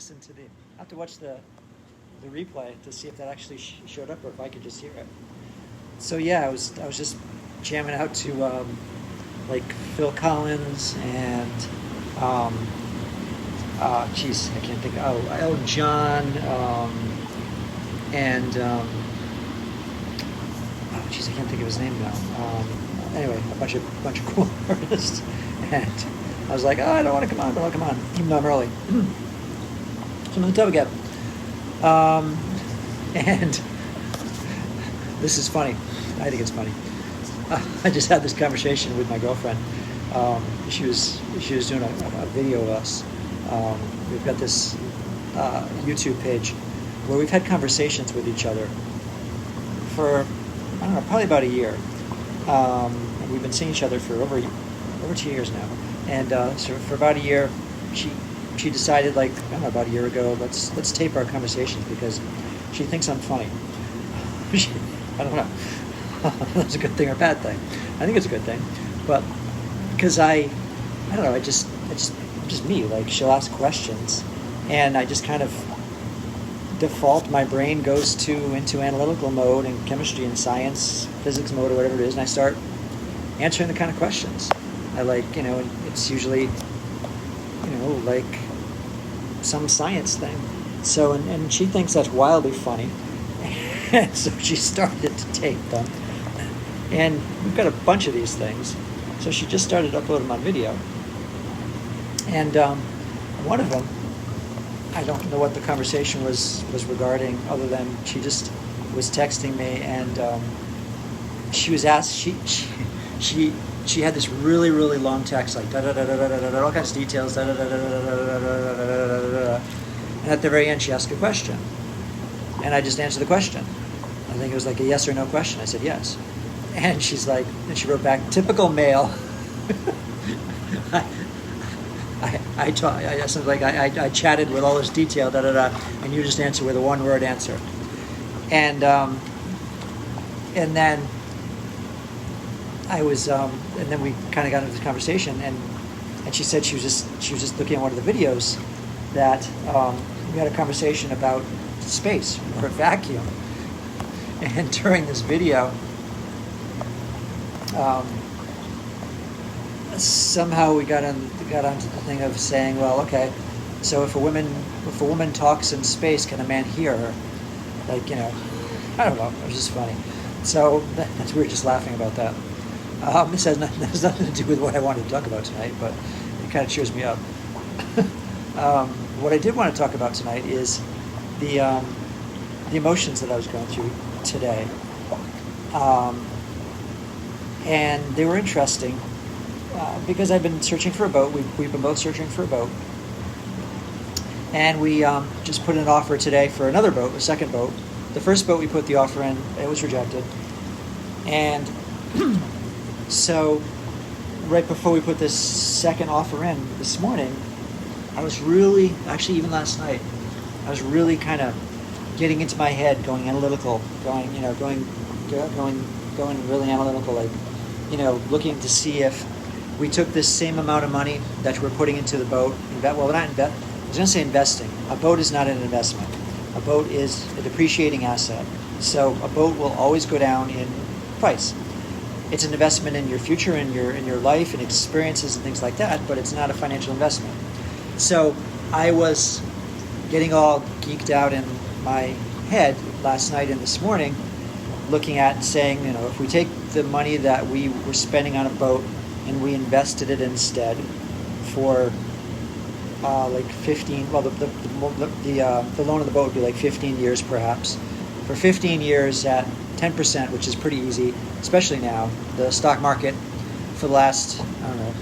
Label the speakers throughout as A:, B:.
A: listen to I have to watch the replay to see if that actually showed up or if I could just hear it. So yeah, I was just jamming out to like Phil Collins and geez, I can't think. Elton John and geez, I can't think of his name now. Anyway, a bunch of cool artists, and I was like, I don't want to come on, but I'll come on, even though I'm early. So I'm in the tub again. And this is funny. I think it's funny. I just had this conversation with my girlfriend. She was doing a video of us. We've got this YouTube page where we've had conversations with each other for, I don't know, probably about a year. And we've been seeing each other for over 2 years now. And so for about a year, she decided, like, I don't know, about a year ago, let's tape our conversations because she thinks I'm funny. I don't know. That's a good thing or a bad thing. I think it's a good thing, but because I don't know, just me. Like, she'll ask questions, and I just kind of default. My brain goes into analytical mode and chemistry and science, physics mode, or whatever it is, and I start answering the kind of questions. I like, it's usually, like some science thing. So, and she thinks that's wildly funny. And so she started to tape them. And we've got a bunch of these things. So she just started uploading them on video. And one of them, I don't know what the conversation was regarding, other than she just was texting me, and she was asked, she had this really, really long text, like da da da da da da da, all kinds of details, da da da da da da da, and at the very end she asked a question, and I just answered the question. I think it was like a yes or no question. I said yes, and she's like, and she wrote back, typical male. I chatted with all this detail, da da da, and you just answer with a one-word answer, and then I was, and then we kind of got into this conversation, and she said she was just looking at one of the videos that we had a conversation about space or vacuum, and during this video, somehow we got onto the thing of saying, well, okay, so if a woman talks in space, can a man hear her? Like, I don't know. It was just funny. So we were just laughing about that. This has nothing to do with what I wanted to talk about tonight, but it kind of cheers me up. What I did want to talk about tonight is the emotions that I was going through today, and they were interesting because I've been searching for a boat. We've been both searching for a boat, and we just put in an offer today for another boat, a second boat. The first boat we put the offer in, it was rejected, and so right before we put this second offer in this morning, I was really, actually even last night, I was really kind of getting into my head, going analytical, going really analytical, like, looking to see if we took this same amount of money that we're putting into the boat. I was going to say investing. A boat is not an investment. A boat is a depreciating asset. So a boat will always go down in price. It's an investment in your future, in your life and experiences and things like that, but it's not a financial investment. So I was getting all geeked out in my head last night and this morning, looking at saying, if we take the money that we were spending on a boat and we invested it instead for like 15, well, the loan of the boat would be like 15 years perhaps. For 15 years at 10%, which is pretty easy, especially now. The stock market for the last, I don't know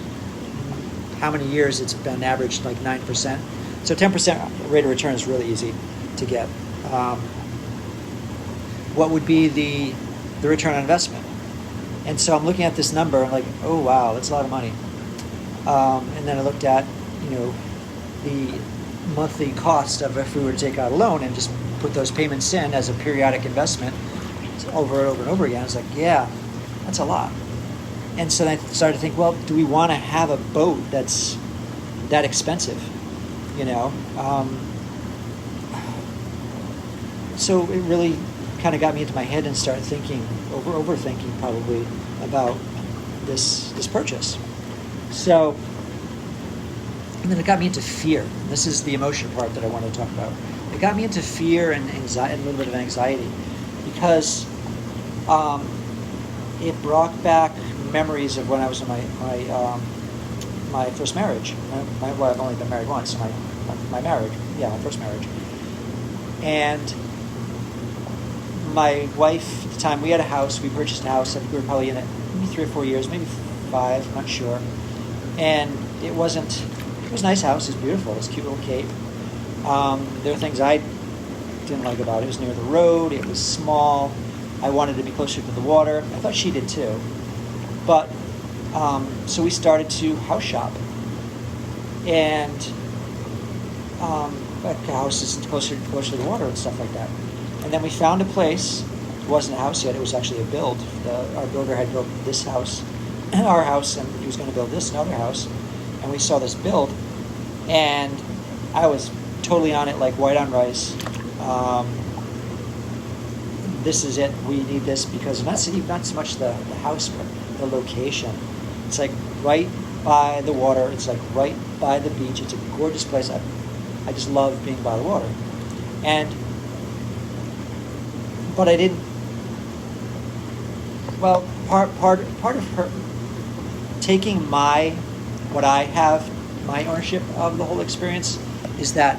A: how many years, it's been averaged like 9%. So 10% rate of return is really easy to get. What would be the return on investment? And so I'm looking at this number, I'm like, oh wow, that's a lot of money. And then I looked at, the monthly cost of if we were to take out a loan and just put those payments in as a periodic investment over and over and over again. I was like, yeah, that's a lot. And so I started to think, well, do we want to have a boat that's that expensive? So it really kind of got me into my head and started thinking, overthinking probably, about this purchase. So, and then it got me into fear. And this is the emotion part that I want to talk about. It got me into fear and anxiety, a little bit of anxiety, because it brought back memories of when I was in my first marriage. Well, I've only been married once. So my marriage, my first marriage. And my wife, at the time, we had a house. We purchased a house. I think we were probably in it maybe 3 or 4 years, maybe 5, I'm not sure. And it was a nice house. It was beautiful. It was a cute little cape. There were things I didn't like about it. It was near the road. It was small. I wanted to be closer to the water. I thought she did too. But, so we started to house shop. And houses closer to the water and stuff like that. And then we found a place. It wasn't a house yet. It was actually a build. Our builder had built this house, our house, and he was going to build this another house. And we saw this build, and I was totally on it, like white on rice. This is it. We need this because not so much the house, but the location. It's like right by the water. It's like right by the beach. It's a gorgeous place. I just love being by the water. But I didn't. Well, part of her taking what I have, my ownership of the whole experience, is that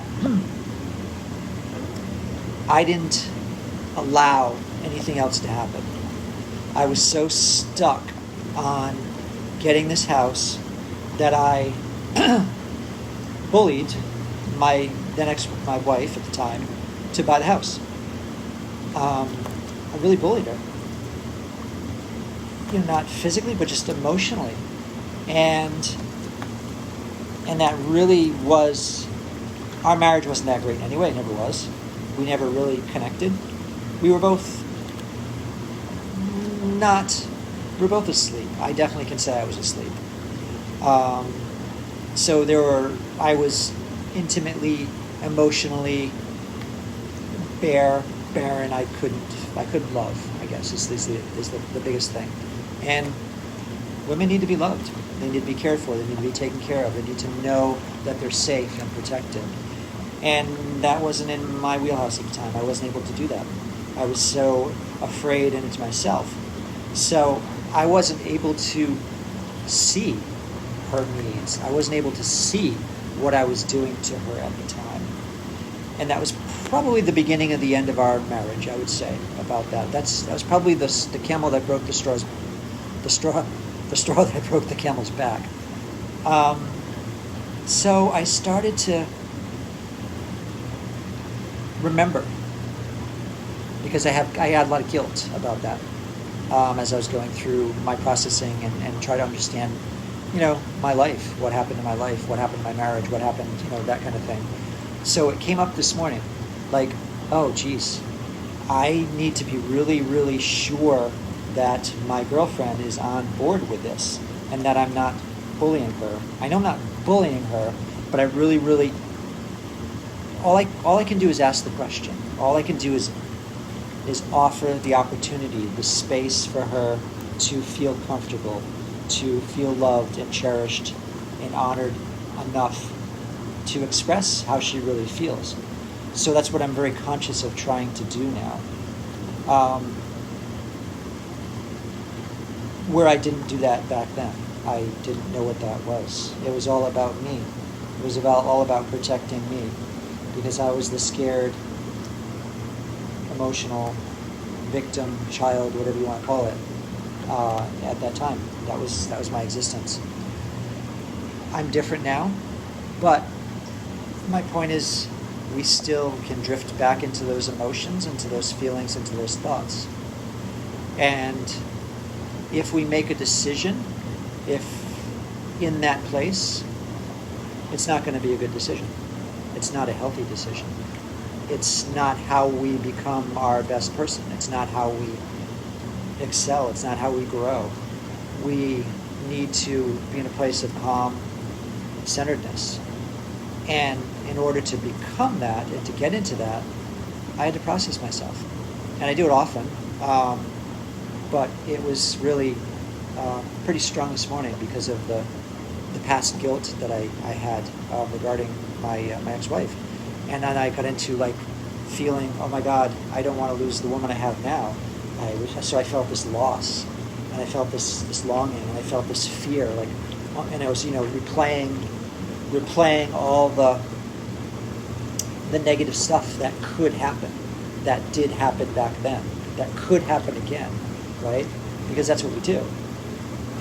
A: I didn't allow anything else to happen. I was so stuck on getting this house that I bullied my wife at the time to buy the house. I really bullied her. Not physically, but just emotionally. And that really was, our marriage wasn't that great anyway. It never was. We never really connected. We were both asleep. I definitely can say I was asleep. So I was intimately, emotionally barren. I couldn't love, I guess, is the biggest thing. And women need to be loved. They need to be cared for. They need to be taken care of. They need to know that they're safe and protected. And that wasn't in my wheelhouse at the time. I wasn't able to do that. I was so afraid and into myself. So I wasn't able to see her needs. I wasn't able to see what I was doing to her at the time. And that was probably the beginning of the end of our marriage, I would say, about that. That was probably the camel that broke the straw that broke the camel's back. So I started to remember, because I had a lot of guilt about that as I was going through my processing and try to understand, my life, what happened in my life, what happened in my marriage, what happened, that kind of thing. So it came up this morning, like, oh, geez, I need to be really, really sure that my girlfriend is on board with this and that I'm not bullying her. I know I'm not bullying her, but I really, really, all I can do is ask the question. All I can do is offer the opportunity, the space for her to feel comfortable, to feel loved and cherished and honored enough to express how she really feels. So that's what I'm very conscious of trying to do now. Where I didn't do that back then. I didn't know what that was. It was all about me. It was all about protecting me, because I was the scared, emotional victim, child, whatever you want to call it, at that time. That was my existence. I'm different now, but my point is, we still can drift back into those emotions, into those feelings, into those thoughts. And if we make a decision, if in that place, it's not going to be a good decision. It's not a healthy decision. It's not how we become our best person. It's not how we excel. It's not how we grow. We need to be in a place of calm centeredness. And in order to become that and to get into that, I had to process myself, and I do it often. But it was really pretty strong this morning because of the past guilt that I had regarding my ex-wife, and then I got into like feeling, oh my God, I don't want to lose the woman I have now. So I felt this loss, and I felt this longing, and I felt this fear, like, and I was replaying all the negative stuff that could happen, that did happen back then, that could happen again, right? Because that's what we do.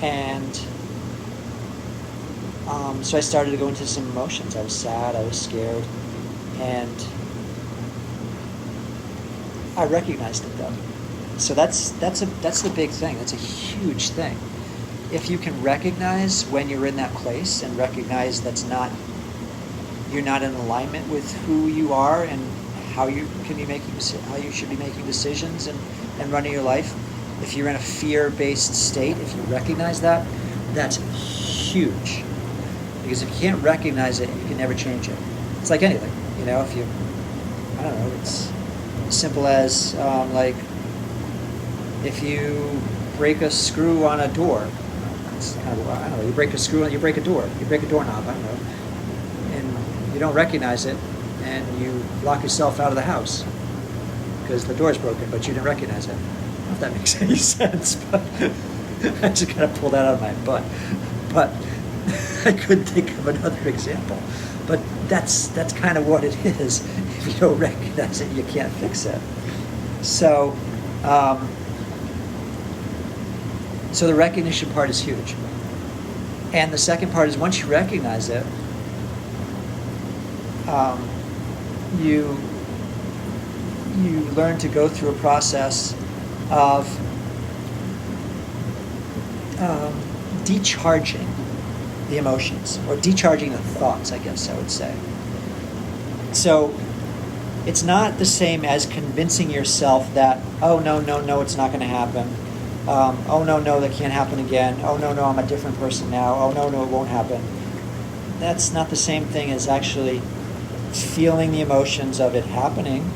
A: And so I started to go into some emotions. I was sad, I was scared, and I recognized it though. So that's the big thing. That's a huge thing. If you can recognize when you're in that place and recognize you're not in alignment with who you are and how you should be making decisions and running your life. If you're in a fear-based state, if you recognize that, that's huge. Because if you can't recognize it, you can never change it. It's like anything, it's as simple as like if you break a screw on a door. It's kind of, I don't know, you break a door, you break a doorknob, I don't know, and you don't recognize it, and you lock yourself out of the house because the door's broken, but you didn't recognize it. I don't know if that makes any sense, but I just kind of pulled that out of my butt. But I couldn't think of another example. But that's kind of what it is. If you don't recognize it, you can't fix it. So the recognition part is huge. And the second part is once you recognize it, you learn to go through a process of decharging the emotions, or decharging the thoughts, I guess I would say. So it's not the same as convincing yourself that, oh, no, it's not going to happen. Oh, no, that can't happen again. Oh, no, I'm a different person now. Oh, no, it won't happen. That's not the same thing as actually feeling the emotions of it happening,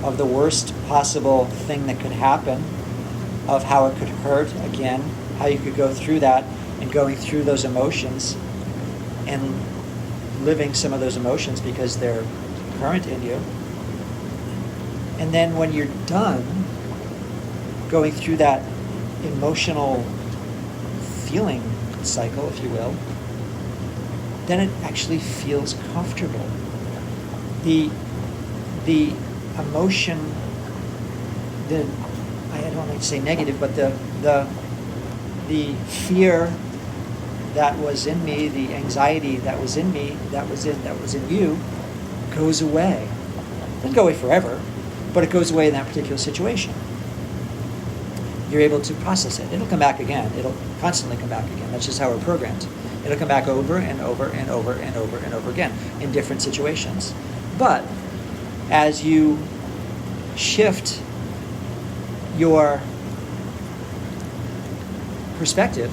A: of the worst possible thing that could happen, of how it could hurt again, how you could go through that, and going through those emotions and living some of those emotions because they're current in you. And then when you're done going through that emotional feeling cycle, if you will, then it actually feels comfortable. The emotion, I don't like to say negative, but the fear that was in me, the anxiety that was in me, that was in you, goes away. It doesn't go away forever, but it goes away in that particular situation. You're able to process it. It'll come back again. It'll constantly come back again. That's just how we're programmed. It'll come back over and over and over and over and over again in different situations. But as you shift your perspective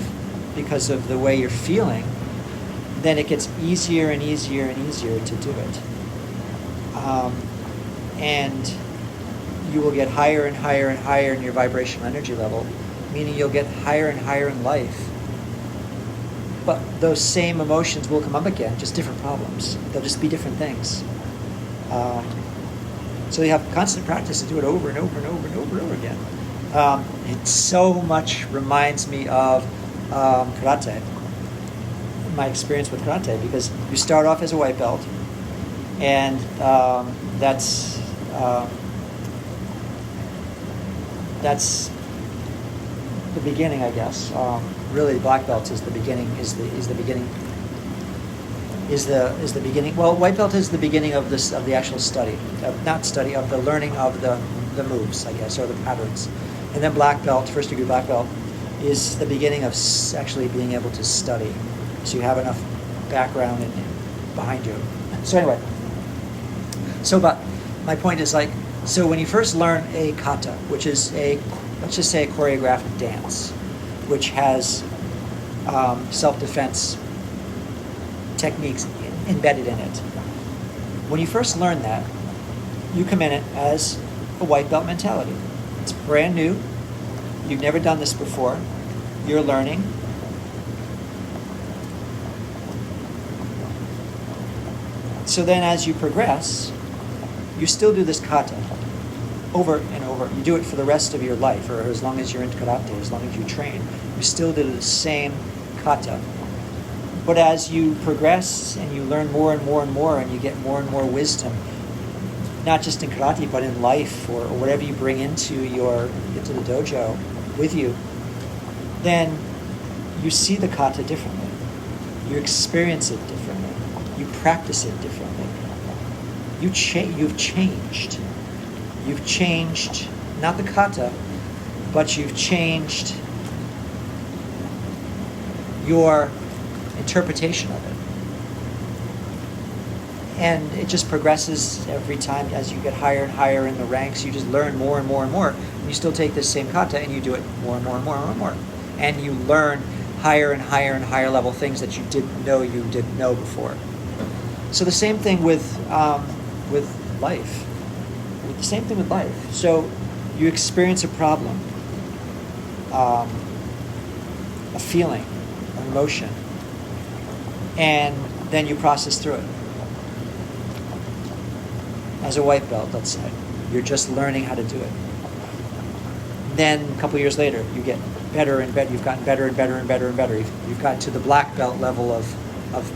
A: because of the way you're feeling, then it gets easier and easier and easier to do it. And you will get higher and higher and higher in your vibrational energy level, meaning you'll get higher and higher in life. But those same emotions will come up again, just different problems. They'll just be different things. So you have constant practice to do it over and over and over and over and over again. It so much reminds me of karate, my experience with karate, because you start off as a white belt, and that's the beginning, I guess. Really, black belts is the beginning. Is the beginning. Well, white belt is the beginning of this, of the actual study, of the learning of the moves, I guess, or the patterns. And then black belt, first degree black belt, is the beginning of actually being able to study. So you have enough background behind you. So anyway, but my point is, like, so when you first learn a kata, which is let's just say a choreographed dance, which has self-defense techniques embedded in it. When you first learn that, you come in it as a white belt mentality. It's brand new. You've never done this before. You're learning. So then as you progress, you still do this kata over and over. You do it for the rest of your life, or as long as you're in karate, as long as you train. You still do the same kata. But as you progress and you learn more and more and more, and you get more and more wisdom, not just in karate, but in life, or whatever you bring into the dojo with you, then you see the kata differently. You experience it differently. You practice it differently. You've changed. You've changed, not the kata, but you've changed your interpretation of it. And it just progresses every time as you get higher and higher in the ranks. You just learn more and more and more. And you still take this same kata and you do it more and more and more and more. And you learn higher and higher and higher level things that you didn't know before. So the same thing with life. The same thing with life. So you experience a problem, a feeling, an emotion, and then you process through it. As a white belt, let's say, you're just learning how to do it. Then a couple years later, you get better and better. You've gotten better and better and better and better. You've got to the black belt level of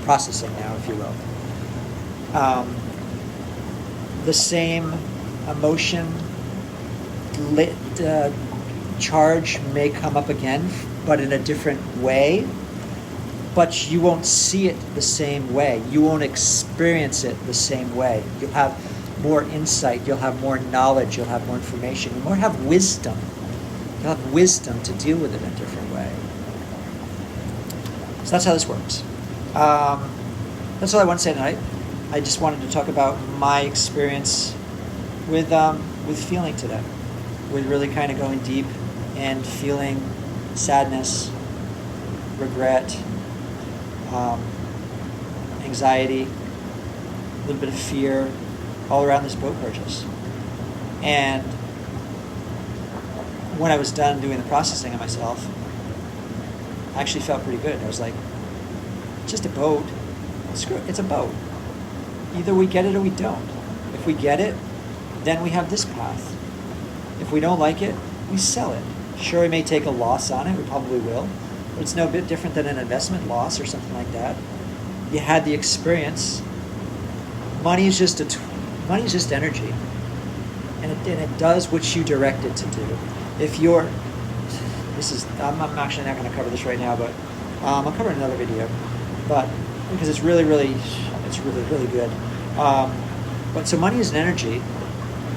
A: processing now, if you will. The same emotion charge may come up again, but in a different way. But you won't see it the same way. You won't experience it the same way. You'll have more insight. You'll have more knowledge. You'll have more information. You'll have wisdom. You'll have wisdom to deal with it in a different way. So that's how this works. That's all I want to say tonight. I just wanted to talk about my experience with feeling today, with really kind of going deep and feeling sadness, regret, anxiety, a little bit of fear, all around this boat purchase. And when I was done doing the processing of myself, I actually felt pretty good. I was like, it's just a boat. Screw it, it's a boat. Either we get it or we don't. If we get it, then we have this path. If we don't like it, we sell it. Sure, we may take a loss on it, we probably will, but it's no bit different than an investment loss or something like that. You had the experience. Money is just energy, and it does what you direct it to do. If you're, I'm actually not going to cover this right now, but I'll cover it in another video, but because it's really good. But so money is an energy.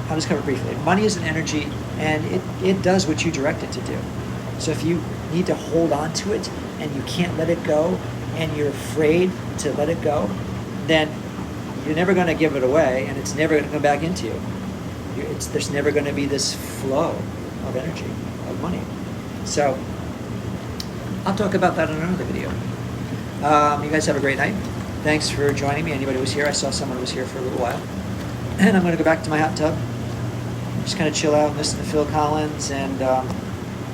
A: I'll just cover it briefly. Money is an energy, and it does what you direct it to do. So if you need to hold on to it and you can't let it go, and you're afraid to let it go, then you're never going to give it away, and it's never going to come back into you. There's never going to be this flow of energy, of money. So I'll talk about that in another video. You guys have a great night. Thanks for joining me. Anybody who was here, I saw someone who was here for a little while. And I'm going to go back to my hot tub. Just kind of chill out and listen to Phil Collins and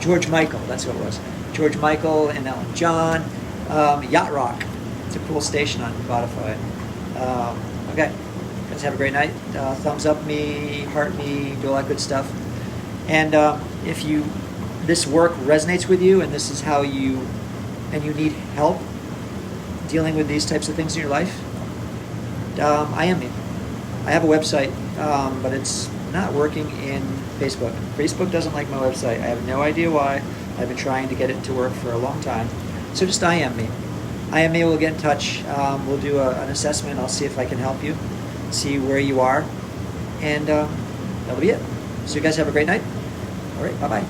A: George Michael. That's what it was. George Michael and Elton John. Yacht Rock. It's a cool station on Spotify. Okay. You guys have a great night. Thumbs up me, heart me, do all that good stuff. And if this work resonates with you, and this is how you need help dealing with these types of things in your life, I am me. I have a website, but it's not working in Facebook. Facebook doesn't like my website. I have no idea why. I've been trying to get it to work for a long time. So just I am me. I am me. We'll get in touch. We'll do an assessment. I'll see if I can help you, see where you are, and that'll be it. So you guys have a great night. All right, bye-bye.